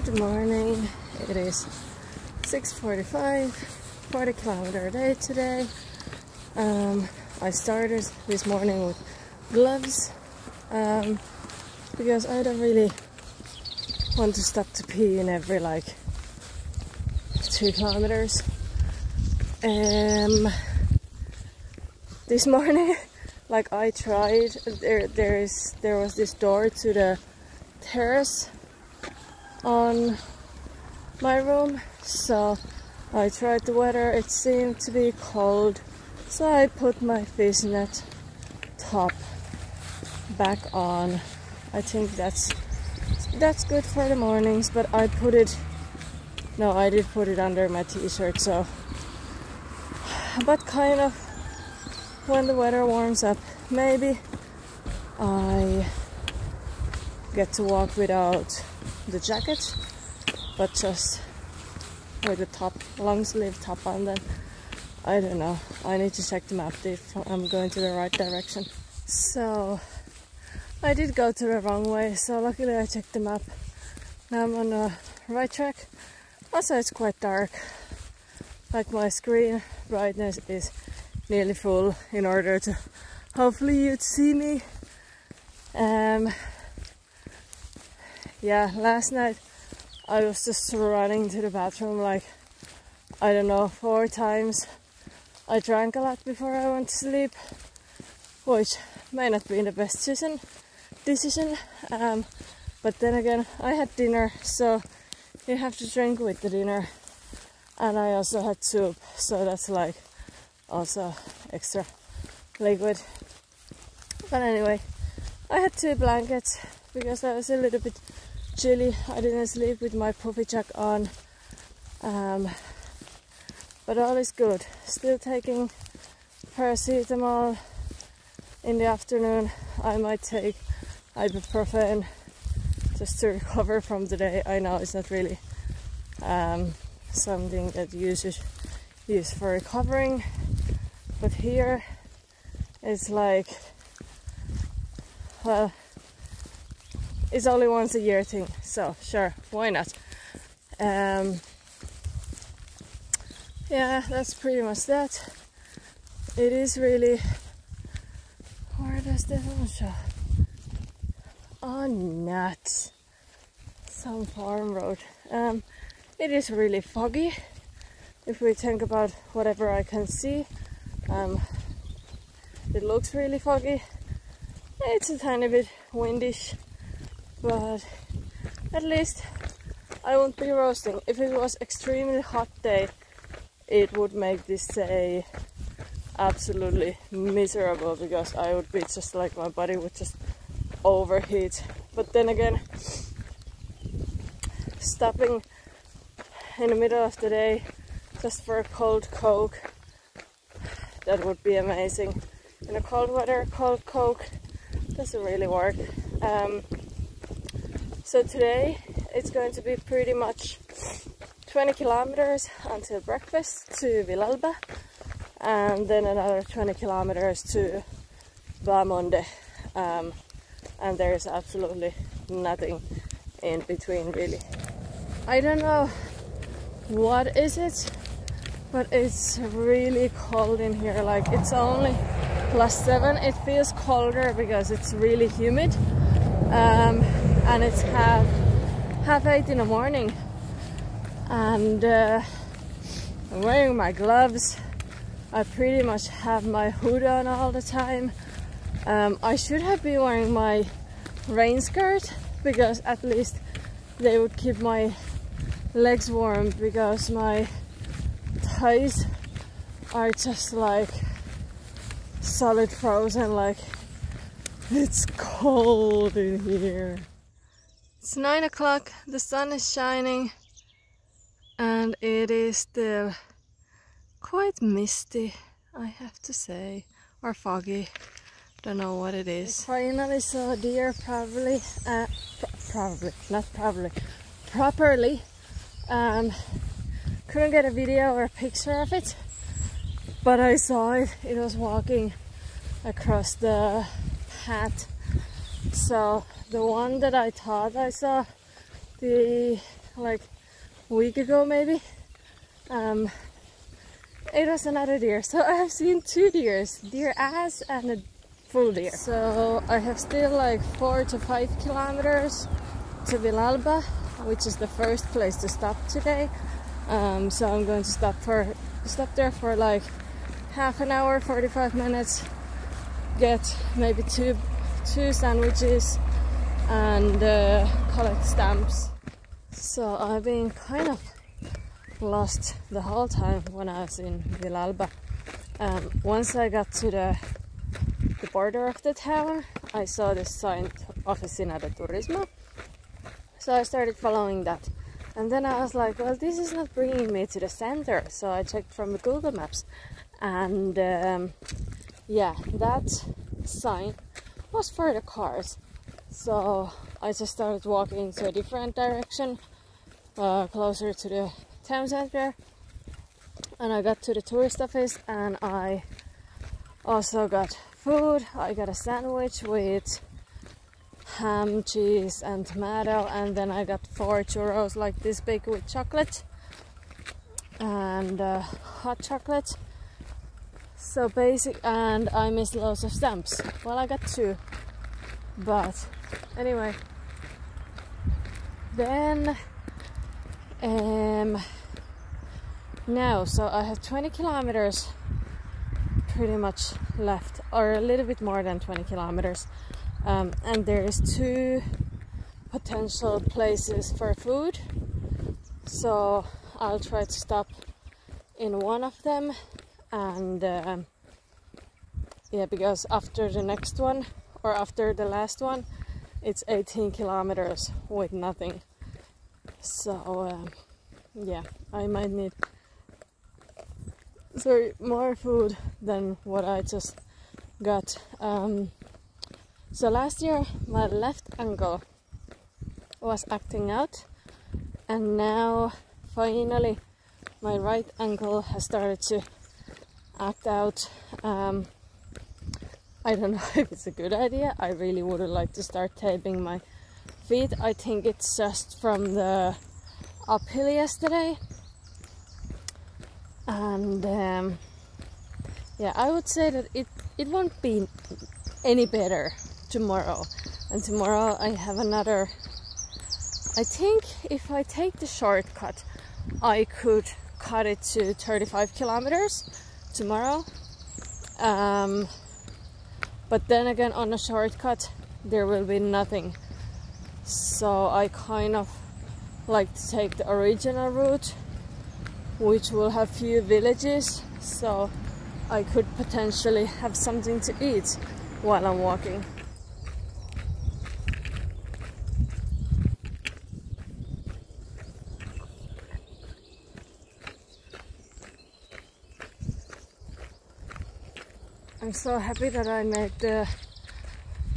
Good morning. It is 6:45, 40-kilometer day today. I started this morning with gloves because I don't really want to stop to pee in every 2 kilometers. This morning, I tried, there was this door to the terrace on my room, so I tried the weather. It seemed to be cold, so I put my fishnet top back on. I think that's good for the mornings, but I did put it under my t-shirt, so, but kind of when the weather warms up, maybe I get to walk without the jacket, but just with the top, long sleeve top on. Then I don't know, I need to check the map if I'm going to the right direction. So I did go to the wrong way, so luckily I checked the map. Now I'm on the right track. Also, it's quite dark, my screen brightness is nearly full in order to hopefully you'd see me. Yeah, last night I was just running to the bathroom I don't know, 4 times. I drank a lot before I went to sleep, which may not be the best decision. But then again, I had dinner, so you have to drink with the dinner, and I also had soup, so that's also extra liquid. But anyway, I had 2 blankets because I was a little bit chilly. I didn't sleep with my puffy jack on, but all is good. Still taking paracetamol. In the afternoon I might take ibuprofen just to recover from the day. I know it's not really something that you should use for recovering, but here it's well, it's only once a year thing, so sure, why not? Yeah, that's pretty much that. It is really... Where does the phone show? Oh, nuts! Some farm road. It is really foggy. If we think about whatever I can see, it looks really foggy. It's a tiny bit windish, but at least I won't be roasting. If it was extremely hot day, it would make this day absolutely miserable, because I would be just my body would just overheat. But then again, stopping in the middle of the day just for a cold Coke, that would be amazing. In the cold weather, cold Coke doesn't really work. So today it's going to be pretty much 20 kilometers until breakfast to Villalba, and then another 20 kilometers to Baamonde, and there's absolutely nothing in between, really. I don't know what is it, but it's really cold in here. It's only +7. It feels colder because it's really humid, and it's half 8 in the morning, and I'm wearing my gloves. I pretty much have my hood on all the time. I should have been wearing my rain skirt, because at least they would keep my legs warm, because my thighs are just solid frozen. It's cold in here. It's 9 o'clock, the sun is shining, and it is still quite misty, I have to say, or foggy. Don't know what it is. I finally saw a deer, properly. Couldn't get a video or a picture of it, but I saw it. It was walking across the path. So the one that I thought I saw, the like a week ago maybe, it was another deer. So I have seen 2 deers, deer ass and a full deer. So I have still like 4 to 5 kilometers to Villalba, which is the first place to stop today. So I'm going to stop there for like half an hour, 45 minutes, get maybe two sandwiches and collect stamps. So I've been kind of lost the whole time when I was in Villalba. Once I got to the border of the town, I saw this sign, Oficina de Turismo. So I started following that. And then I was like, well, this is not bringing me to the center. So I checked from the Google Maps. And yeah, that sign was for the cars. So I just started walking to a different direction, closer to the town center. And I got to the tourist office and I also got food. I got a sandwich with ham, cheese and tomato, and then I got 4 churros like this big with chocolate and hot chocolate. So basic, and I missed loads of stamps. Well, I got 2, but anyway. Then now, so I have 20 kilometers pretty much left, or a little bit more than 20 kilometers. And there is 2 potential places for food, so I'll try to stop in one of them. And yeah, because after the next one, or after the last one, it's 18 kilometers with nothing. So yeah, I might need more food than what I just got. So last year my left ankle was acting out, and now finally my right ankle has started to act out. I don't know if it's a good idea. I really would like to start taping my feet. I think it's just from the uphill yesterday. And yeah, I would say that it won't be any better tomorrow. And tomorrow I have another, I think if I take the shortcut I could cut it to 35 kilometers tomorrow. But then again, on a shortcut there will be nothing. So I kind of like to take the original route, which will have few villages, so I could potentially have something to eat while I'm walking. I'm so happy that I made the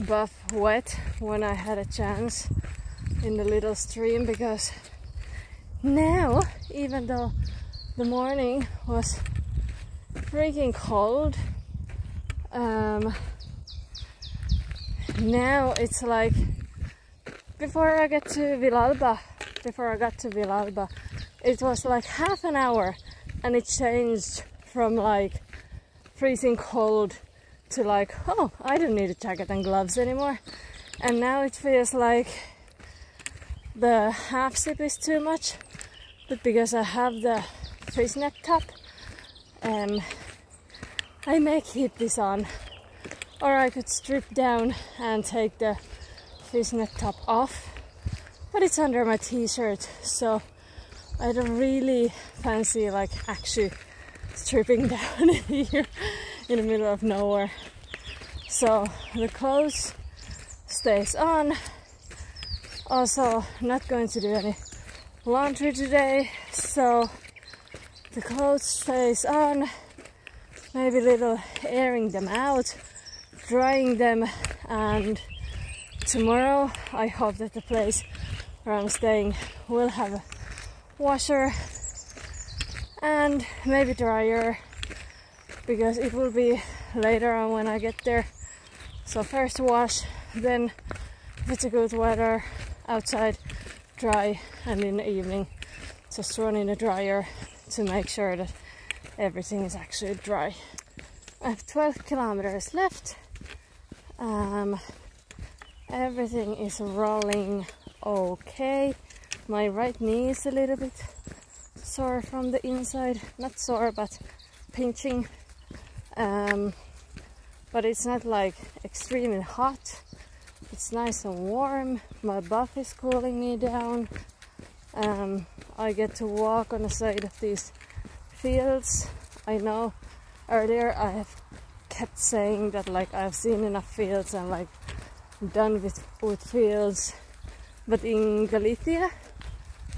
buff wet when I had a chance in the little stream, because now, even though the morning was freaking cold, now it's like before I got to Villalba, it was like half an hour and it changed from like freezing cold to like, oh, I don't need a jacket and gloves anymore. And now it feels like the half zip is too much, but because I have the fishnet top, I may keep this on, or I could strip down and take the fishnet top off, but it's under my t-shirt, so I don't really fancy like actually stripping down here in the middle of nowhere. So the clothes stays on. Also not going to do any laundry today, so the clothes stays on, maybe little airing them out, drying them, and tomorrow I hope that the place where I'm staying will have a washer and maybe dryer, because it will be later on when I get there. So first wash, then if it's a good weather outside, dry, and in the evening just run in a dryer to make sure that everything is actually dry. I have 12 kilometers left. Everything is rolling okay. My right knee is a little bit sore from the inside, not sore but pinching, but it's not like extremely hot. It's nice and warm. My buff is cooling me down. I get to walk on the side of these fields. I know earlier I have kept saying that like I've seen enough fields and like done with fields, but in Galicia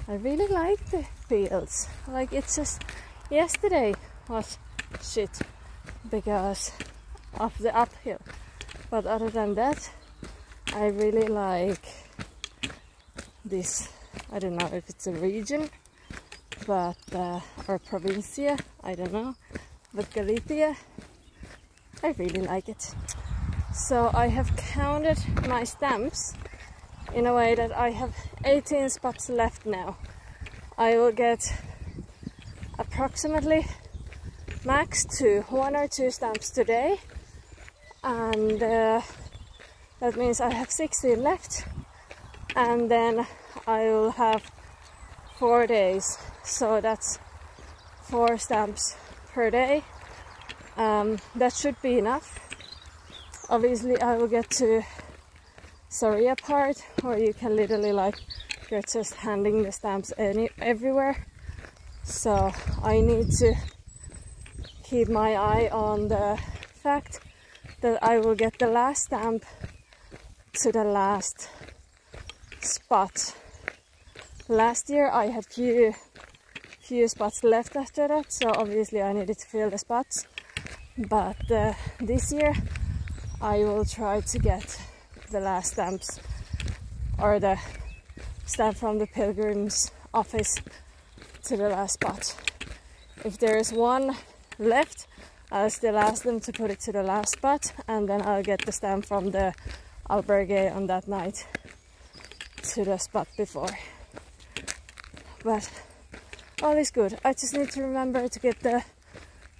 I really like the fields. Like, it's just yesterday was shit because of the uphill, but other than that I really like this. I don't know if it's a region, but or provincia, I don't know, but Galicia, I really like it. So I have counted my stamps in a way that I have 18 spots left now. I will get approximately max to 1 or 2 stamps today, and that means I have 16 left, and then I will have 4 days, so that's 4 stamps per day. That should be enough. Obviously I will get to Soria part, where you can literally like, you're just handing the stamps everywhere. So I need to keep my eye on the fact that I will get the last stamp to the last spot. Last year I had few spots left after that, so obviously I needed to fill the spots. But this year I will try to get the last stamps, or the stamp from the pilgrim's office, to the last spot. If there is one left, I'll still ask them to put it to the last spot, and then I'll get the stamp from the albergue on that night to the spot before. But all is good. I just need to remember to get the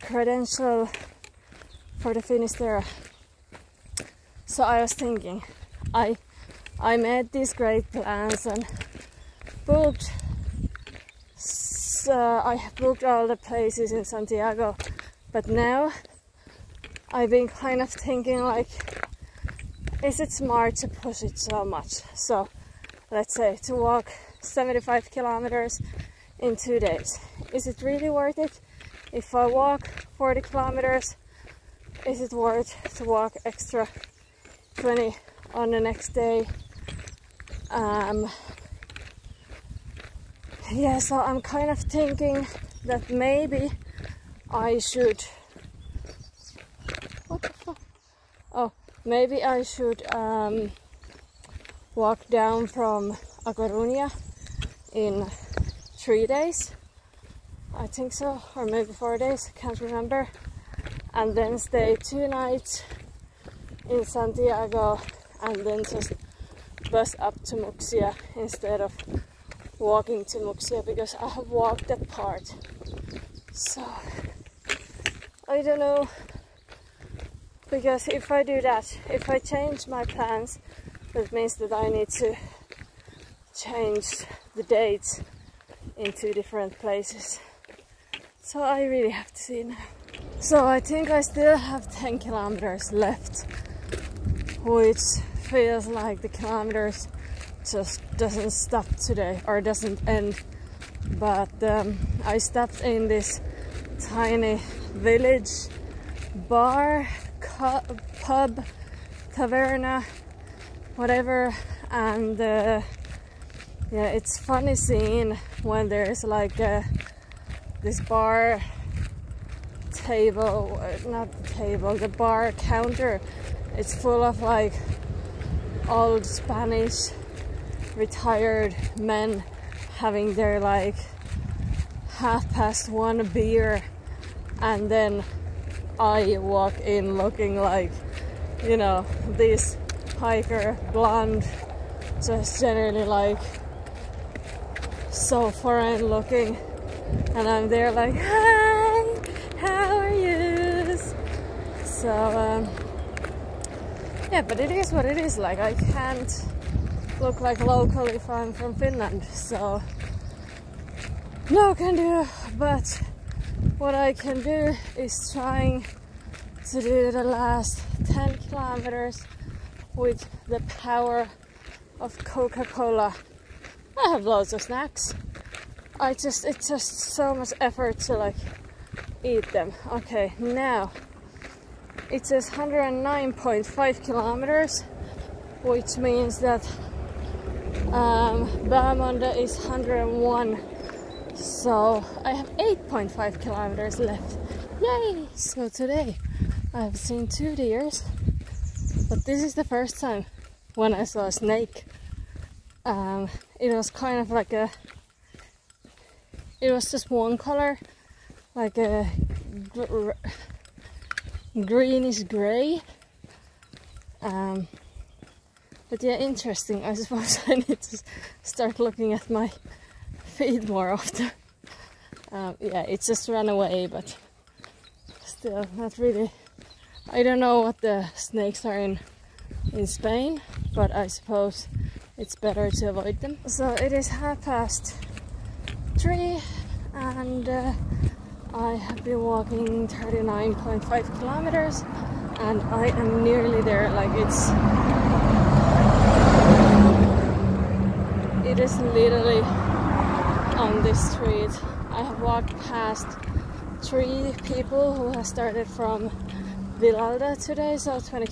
credential for the Finistera. So I was thinking, I made these great plans and booked. I have booked all the places in Santiago, but now I've been kind of thinking like, is it smart to push it so much? So let's say to walk 75 kilometers in 2 days. Is it really worth it? If I walk 40 kilometers, is it worth to walk extra 20 on the next day? Yeah, so I'm kind of thinking that maybe I should... What the fuck? Oh, maybe I should walk down from A Coruña in 3 days. I think so, or maybe 4 days, can't remember. And then stay 2 nights in Santiago, and then just bus up to Muxia instead of walking to Muxia, because I have walked that part. So I don't know, because if I do that, if I change my plans, that means that I need to change the dates in 2 different places. So I really have to see now. So I think I still have 10 kilometers left, which feels like the kilometers just doesn't stop today, or doesn't end. But I stopped in this tiny village bar, pub, taverna, whatever, and yeah, it's funny seeing when there's like this bar table, not the table, the bar counter, it's full of like old Spanish retired men having their like 1:30 beer, and then I walk in looking like, you know, this hiker, blonde, just generally like so foreign looking, and I'm there like, hi, how are you? So yeah, but it is what it is. Like, I can't look like local if I'm from Finland, so no can do. But what I can do is trying to do the last 10 kilometers with the power of Coca-Cola. I have loads of snacks. It's just so much effort to like eat them. Okay, now it says 109.5 kilometers, which means that Baamonde is 101. So I have 8.5 kilometers left. Yay! So today I've seen 2 deers, but this is the first time when I saw a snake. It was kind of like it was just one color, like a greenish gray. But yeah, interesting. I suppose I need to start looking at my feet more often. Yeah, it just ran away, but still not really. I don't know what the snakes are in Spain, but I suppose it's better to avoid them. So it is 3:30 and I have been walking 39.5 kilometers and I am nearly there. Like, it is literally on this street. I have walked past 3 people who have started from Vilalda today, so 20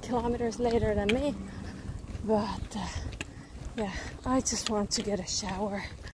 kilometers later than me. But yeah, I just want to get a shower.